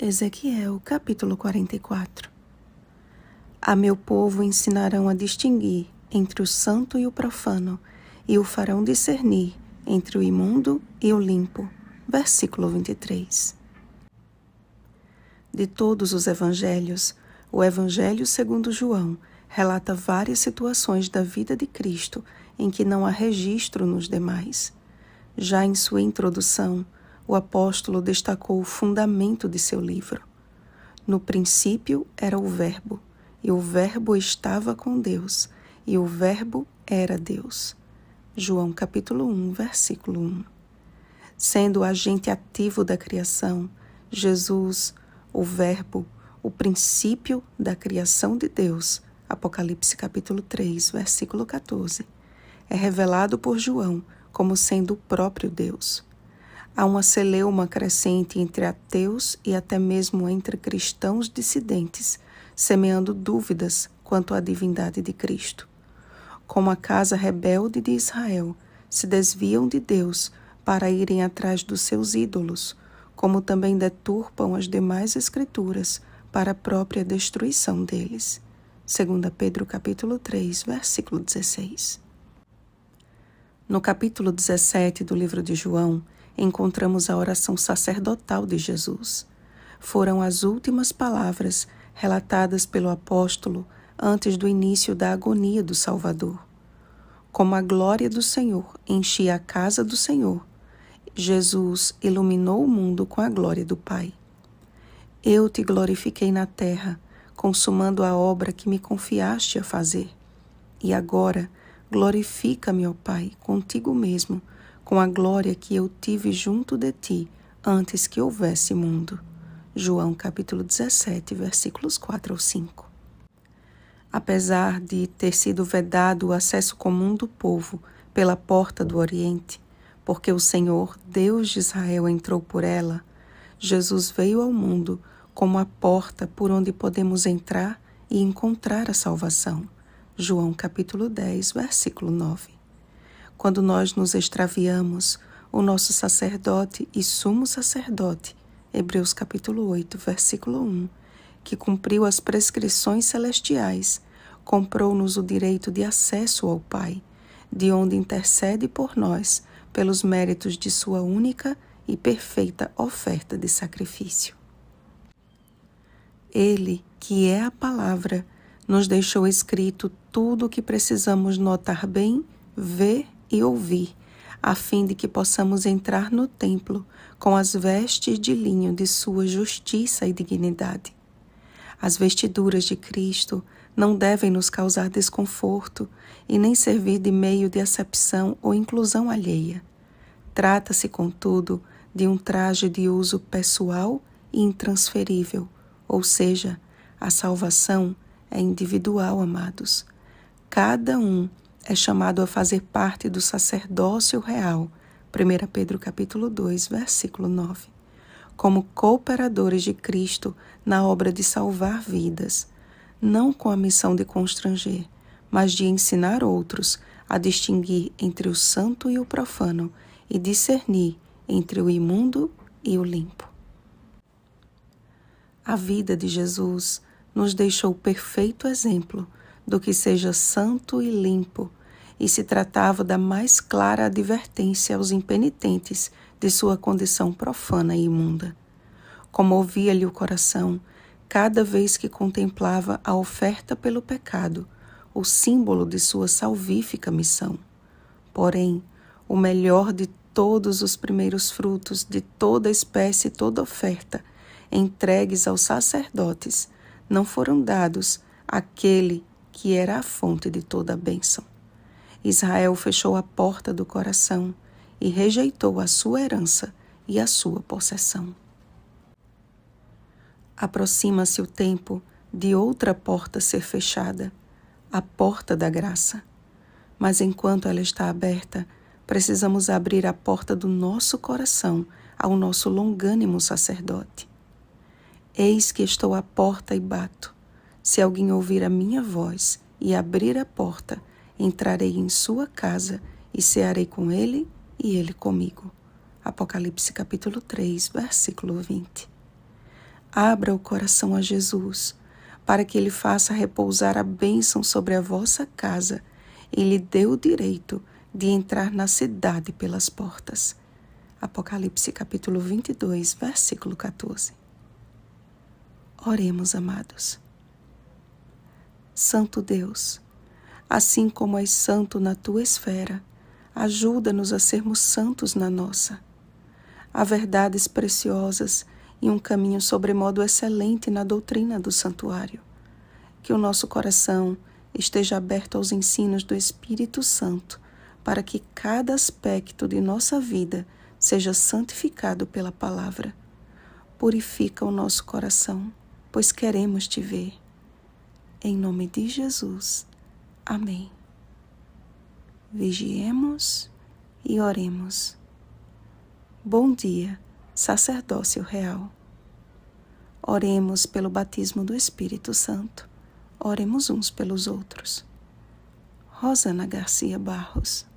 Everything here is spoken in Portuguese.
Ezequiel, capítulo 44. A meu povo ensinarão a distinguir entre o santo e o profano, e o farão discernir entre o imundo e o limpo. Versículo 23. De todos os evangelhos, o Evangelho segundo João relata várias situações da vida de Cristo em que não há registro nos demais. Já em sua introdução, o apóstolo destacou o fundamento de seu livro. No princípio era o Verbo, e o Verbo estava com Deus, e o Verbo era Deus. João capítulo 1, versículo 1. Sendo o agente ativo da criação, Jesus, o Verbo, o princípio da criação de Deus, Apocalipse capítulo 3, versículo 14, é revelado por João como sendo o próprio Deus. Há uma celeuma crescente entre ateus e até mesmo entre cristãos dissidentes, semeando dúvidas quanto à divindade de Cristo. Como a casa rebelde de Israel se desviam de Deus para irem atrás dos seus ídolos, como também deturpam as demais escrituras para a própria destruição deles. 2 Pedro capítulo 3, versículo 16. No capítulo 17 do livro de João, encontramos a oração sacerdotal de Jesus. Foram as últimas palavras relatadas pelo apóstolo antes do início da agonia do Salvador. Como a glória do Senhor enchia a casa do Senhor, Jesus iluminou o mundo com a glória do Pai. Eu te glorifiquei na terra, consumando a obra que me confiaste a fazer. E agora, glorifica-me, ó Pai, contigo mesmo, com a glória que eu tive junto de ti antes que houvesse mundo. João capítulo 17, versículos 4 ao 5. Apesar de ter sido vedado o acesso comum do povo pela porta do Oriente, porque o Senhor, Deus de Israel, entrou por ela, Jesus veio ao mundo como a porta por onde podemos entrar e encontrar a salvação. João capítulo 10, versículo 9. Quando nós nos extraviamos, o nosso sacerdote e sumo sacerdote, Hebreus capítulo 8, versículo 1, que cumpriu as prescrições celestiais, comprou-nos o direito de acesso ao Pai, de onde intercede por nós pelos méritos de sua única e perfeita oferta de sacrifício. Ele, que é a palavra, nos deixou escrito tudo o que precisamos notar bem, ver e ouvir, a fim de que possamos entrar no templo com as vestes de linho de sua justiça e dignidade. As vestiduras de Cristo não devem nos causar desconforto e nem servir de meio de acepção ou inclusão alheia. Trata-se, contudo, de um traje de uso pessoal e intransferível, ou seja, a salvação é individual, amados. Cada um é chamado a fazer parte do sacerdócio real, 1 Pedro capítulo 2, versículo 9, como cooperadores de Cristo na obra de salvar vidas, não com a missão de constranger, mas de ensinar outros a distinguir entre o santo e o profano e discernir entre o imundo e o limpo. A vida de Jesus nos deixou perfeito exemplo do que seja santo e limpo, e se tratava da mais clara advertência aos impenitentes de sua condição profana e imunda. Comovia-lhe o coração cada vez que contemplava a oferta pelo pecado, o símbolo de sua salvífica missão. Porém, o melhor de todos os primeiros frutos de toda espécie e toda oferta, entregues aos sacerdotes, não foram dados àquele que era a fonte de toda a bênção. Israel fechou a porta do coração e rejeitou a sua herança e a sua possessão. Aproxima-se o tempo de outra porta ser fechada, a porta da graça. Mas enquanto ela está aberta, precisamos abrir a porta do nosso coração ao nosso longânimo sacerdote. Eis que estou à porta e bato. Se alguém ouvir a minha voz e abrir a porta, entrarei em sua casa e cearei com ele e ele comigo. Apocalipse capítulo 3, versículo 20. Abra o coração a Jesus, para que Ele faça repousar a bênção sobre a vossa casa e lhe dê o direito de entrar na cidade pelas portas. Apocalipse capítulo 22, versículo 14. Oremos, amados. Santo Deus, assim como és santo na tua esfera, ajuda-nos a sermos santos na nossa. Há verdades preciosas e um caminho sobremodo excelente na doutrina do santuário. Que o nosso coração esteja aberto aos ensinos do Espírito Santo, para que cada aspecto de nossa vida seja santificado pela palavra. Purifica o nosso coração, pois queremos te ver. Em nome de Jesus. Amém. Vigiemos e oremos. Bom dia, sacerdócio real. Oremos pelo batismo do Espírito Santo. Oremos uns pelos outros. Rosana Garcia Barros.